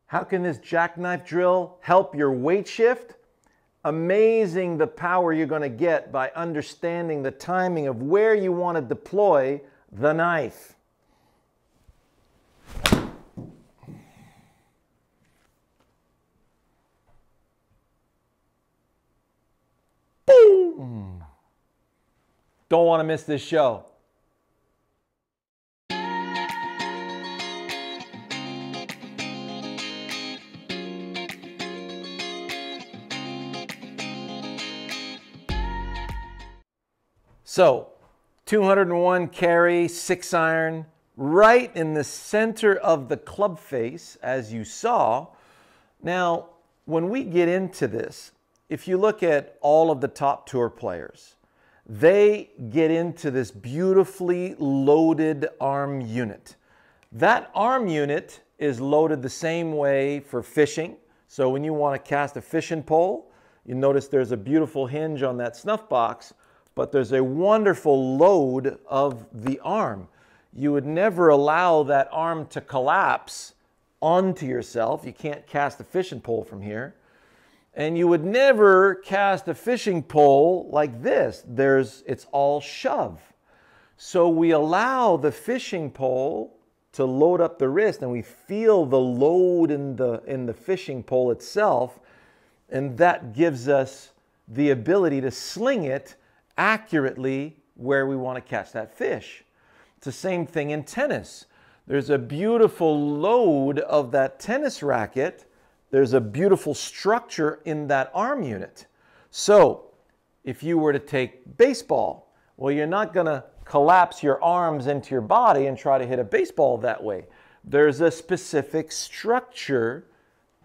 How can this jackknife drill help your weight shift? Amazing the power you're going to get by understanding the timing of where you want to deploy the knife. Boom! Don't want to miss this show. So, 201 carry, 6-iron, right in the center of the club face, as you saw. Now, when we get into this, if you look at all of the top tour players, they get into this beautifully loaded arm unit. That arm unit is loaded the same way for fishing. So when you want to cast a fishing pole, you notice there's a beautiful hinge on that snuff box, but there's a wonderful load of the arm. You would never allow that arm to collapse onto yourself. You can't cast a fishing pole from here. And you would never cast a fishing pole like this. It's all shove. So we allow the fishing pole to load up the wrist, and we feel the load in the fishing pole itself, and that gives us the ability to sling it accurately where we want to catch that fish. It's the same thing in tennis. There's a beautiful load of that tennis racket. There's a beautiful structure in that arm unit. So if you were to take baseball, well, you're not going to collapse your arms into your body and try to hit a baseball that way. There's a specific structure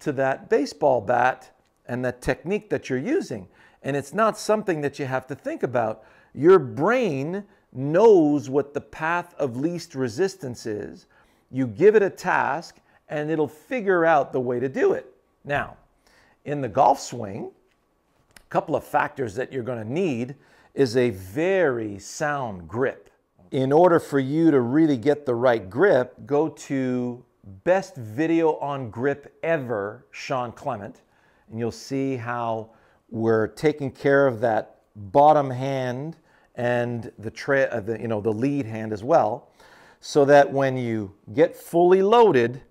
to that baseball bat and the technique that you're using. And it's not something that you have to think about. Your brain knows what the path of least resistance is. You give it a task, and it'll figure out the way to do it. Now, in the golf swing, a couple of factors that you're going to need is a very sound grip. In order for you to really get the right grip, go to Best Video on Grip Ever, Shawn Clement, and you'll see how we're taking care of that bottom hand and the lead hand as well, so that when you get fully loaded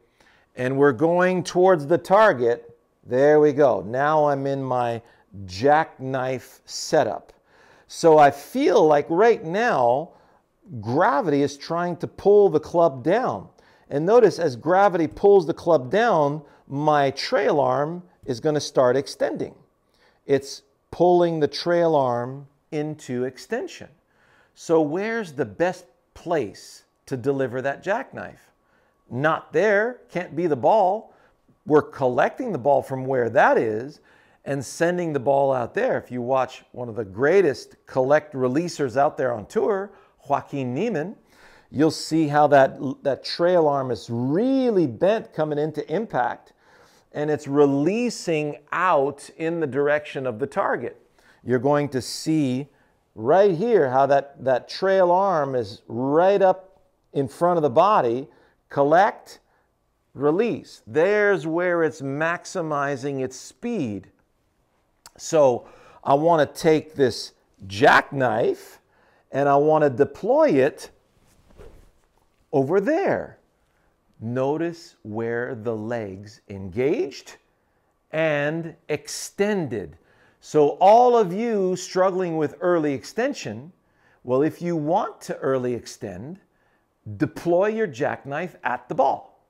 and we're going towards the target, there we go. Now I'm in my jackknife setup. So I feel like right now gravity is trying to pull the club down. And notice as gravity pulls the club down, my trail arm is going to start extending. It's pulling the trail arm into extension. So where's the best place to deliver that jackknife? Not there, can't be the ball. We're collecting the ball from where that is and sending the ball out there. If you watch one of the greatest collect releasers out there on tour, Joaquin Niemann, you'll see how that trail arm is really bent coming into impact, and it's releasing out in the direction of the target. You're going to see right here how that trail arm is right up in front of the body. Collect, release. There's where it's maximizing its speed. So I want to take this jackknife and I want to deploy it over there. Notice where the legs engaged and extended. So all of you struggling with early extension, well, if you want to early extend, deploy your jackknife at the ball.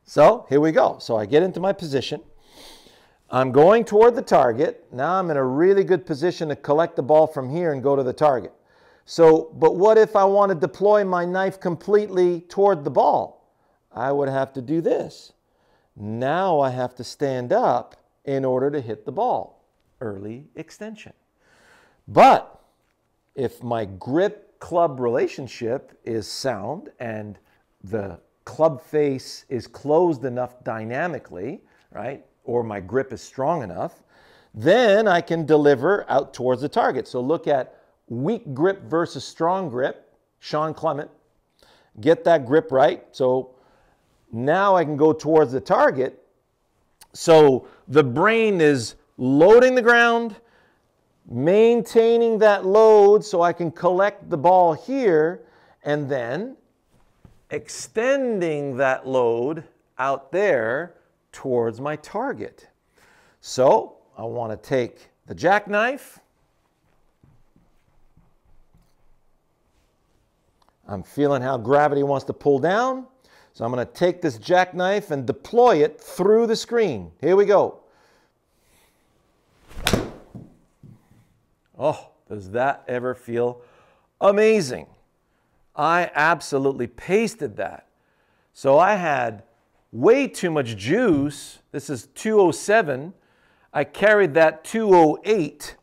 So here we go. So I get into my position. I'm going toward the target. Now I'm in a really good position to collect the ball from here and go to the target. So, but what if I want to deploy my knife completely toward the ball? I would have to do this. Now I have to stand up in order to hit the ball. Early extension. But if my grip-club relationship is sound and the club face is closed enough dynamically, right, or my grip is strong enough, then I can deliver out towards the target. So look at weak grip versus strong grip, Shawn Clement. Get that grip right. So now I can go towards the target, So the brain is loading the ground, maintaining that load so I can collect the ball here, and then extending that load out there towards my target. So I want to take the jackknife. I'm feeling how gravity wants to pull down. So I'm going to take this jackknife and deploy it through the screen. Here we go. Oh, does that ever feel amazing? I absolutely pasted that. So I had way too much juice. This is 207. I carried that 208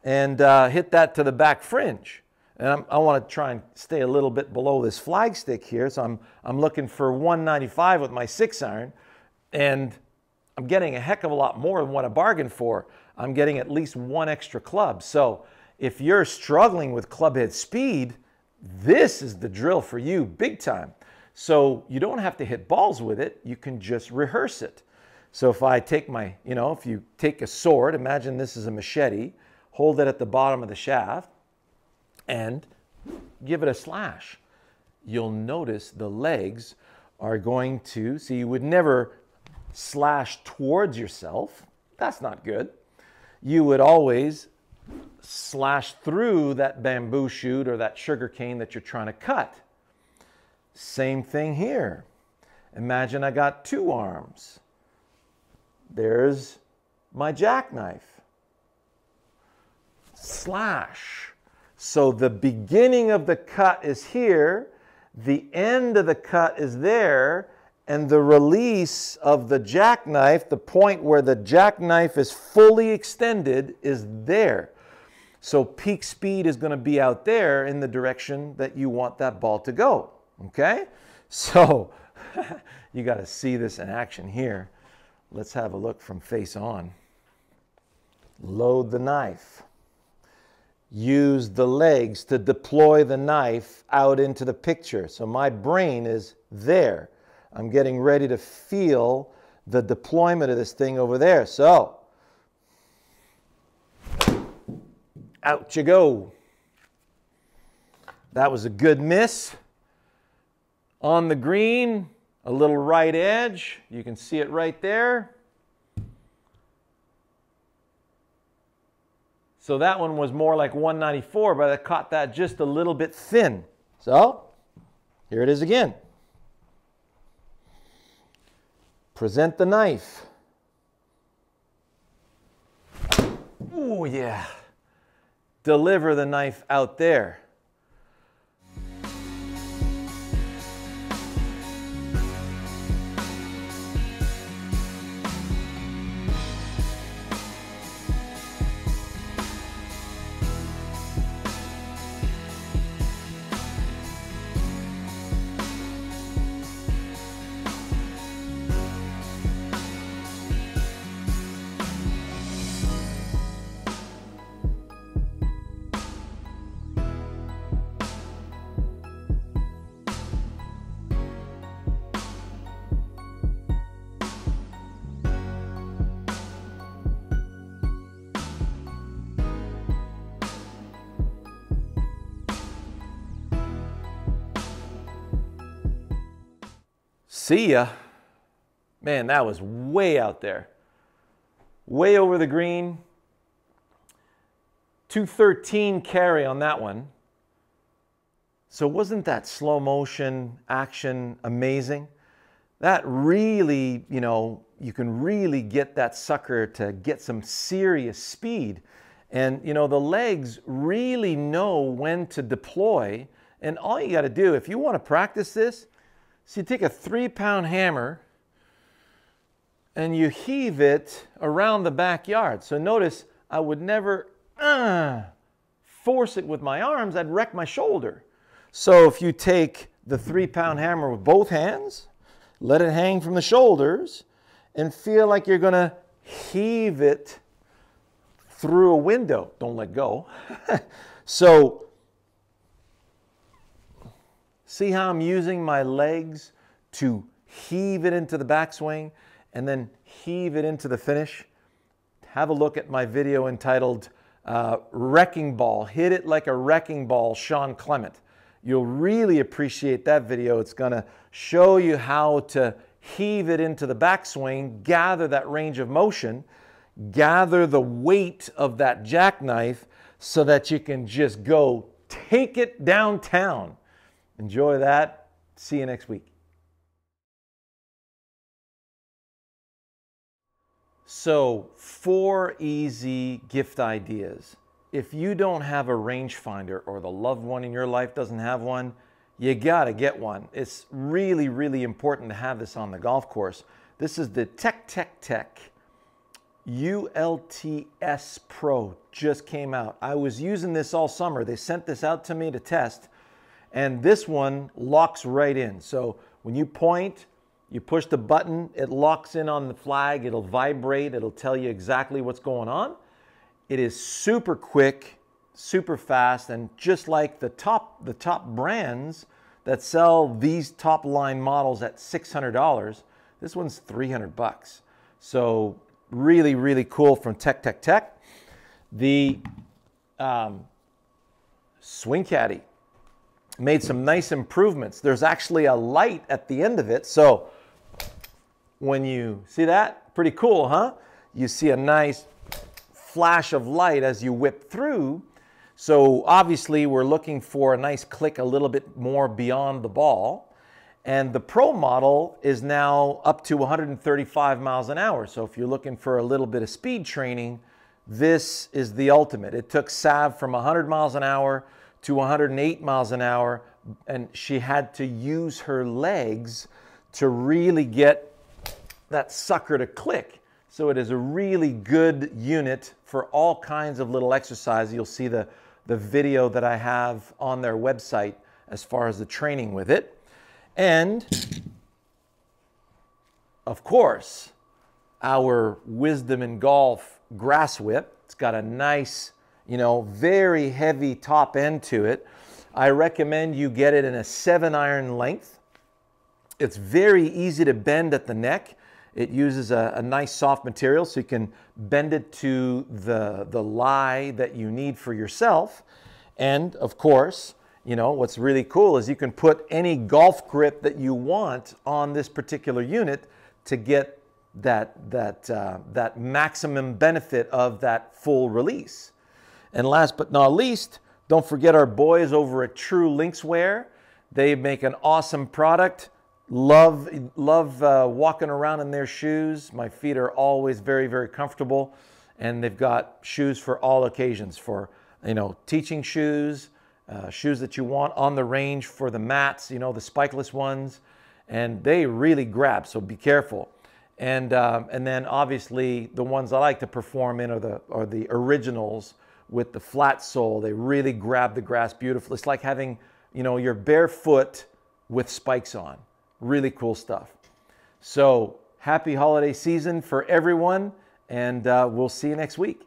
and hit that to the back fringe. And I want to try and stay a little bit below this flag stick here. So I'm looking for 195 with my 6-iron. And I'm getting a heck of a lot more than what I bargained for. I'm getting at least one extra club. So if you're struggling with clubhead speed, this is the drill for you big time. So you don't have to hit balls with it. You can just rehearse it. So if I take my, if you take a sword, imagine this is a machete, hold it at the bottom of the shaft, and give it a slash. You'll notice the legs are going to, see, you would never slash towards yourself. That's not good. You would always slash through that bamboo shoot or that sugar cane that you're trying to cut. Same thing here. Imagine I got 2 arms. There's my jackknife. Slash. So the beginning of the cut is here, the end of the cut is there, and the release of the jackknife, the point where the jackknife is fully extended, is there. So peak speed is going to be out there in the direction that you want that ball to go. Okay? So you got to see this in action here. Let's have a look from face on. Load the knife. Use the legs to deploy the knife out into the picture. So my brain is there. I'm getting ready to feel the deployment of this thing over there. So, out you go. That was a good miss. On the green, a little right edge. You can see it right there. So that one was more like 194, but I caught that just a little bit thin. So, here it is again. Present the knife. Oh yeah. Deliver the knife out there. See ya. Man, that was way out there. Way over the green. 213 carry on that one. So wasn't that slow motion action amazing? That really, you can really get that sucker to get some serious speed. And, the legs really know when to deploy. And all you got to do, if you want to practice this, so you take a 3-pound hammer and you heave it around the backyard. So notice I would never force it with my arms. I'd wreck my shoulder. So if you take the 3-pound hammer with both hands, let it hang from the shoulders, and feel like you're going to heave it through a window. Don't let go. So see how I'm using my legs to heave it into the backswing? and then heave it into the finish. Have a look at my video entitled Wrecking Ball. Hit it like a wrecking ball, Shawn Clement. You'll really appreciate that video. It's going to show you how to heave it into the backswing, gather that range of motion, gather the weight of that jackknife so that you can just go take it downtown. Enjoy that. See you next week. So, 4 easy gift ideas. If you don't have a rangefinder or the loved one in your life doesn't have one, you gotta get one. It's really, really important to have this on the golf course. This is the Tech ULTS Pro, just came out. I was using this all summer. They sent this out to me to test, and this one locks right in. So when you point, you push the button, it locks in on the flag, it'll vibrate, it'll tell you exactly what's going on. It is super quick, super fast, and just like the top brands that sell these top line models at $600, this one's 300 bucks. So really, really cool from Tech. The Swing Caddy made some nice improvements. There's actually a light at the end of it, so when you see that, pretty cool, huh? You see a nice flash of light as you whip through. So obviously we're looking for a nice click a little bit more beyond the ball. And the Pro model is now up to 135 miles an hour. So if you're looking for a little bit of speed training, this is the ultimate. It took Sav from 100 miles an hour to 108 miles an hour, and she had to use her legs to really get that sucker to click. So it is a really good unit for all kinds of little exercises. You'll see the video that I have on their website as far as the training with it. And of course, our Wisdom in Golf grass whip. It's got a nice, very heavy top end to it. I recommend you get it in a 7-iron length. It's very easy to bend at the neck. It uses a nice soft material, so you can bend it to the lie that you need for yourself. And of course, what's really cool is you can put any golf grip that you want on this particular unit to get that maximum benefit of that full release. And last but not least, don't forget our boys over at True Linkswear. They make an awesome product. Love walking around in their shoes. My feet are always very, very comfortable, and they've got shoes for all occasions, for teaching shoes, shoes that you want on the range for the mats, the spikeless ones, and they really grab, so be careful. And then obviously the ones I like to perform in are the originals with the flat sole. They really grab the grass beautifully. It's like having your bare foot with spikes on. Really cool stuff. So happy holiday season for everyone, and we'll see you next week.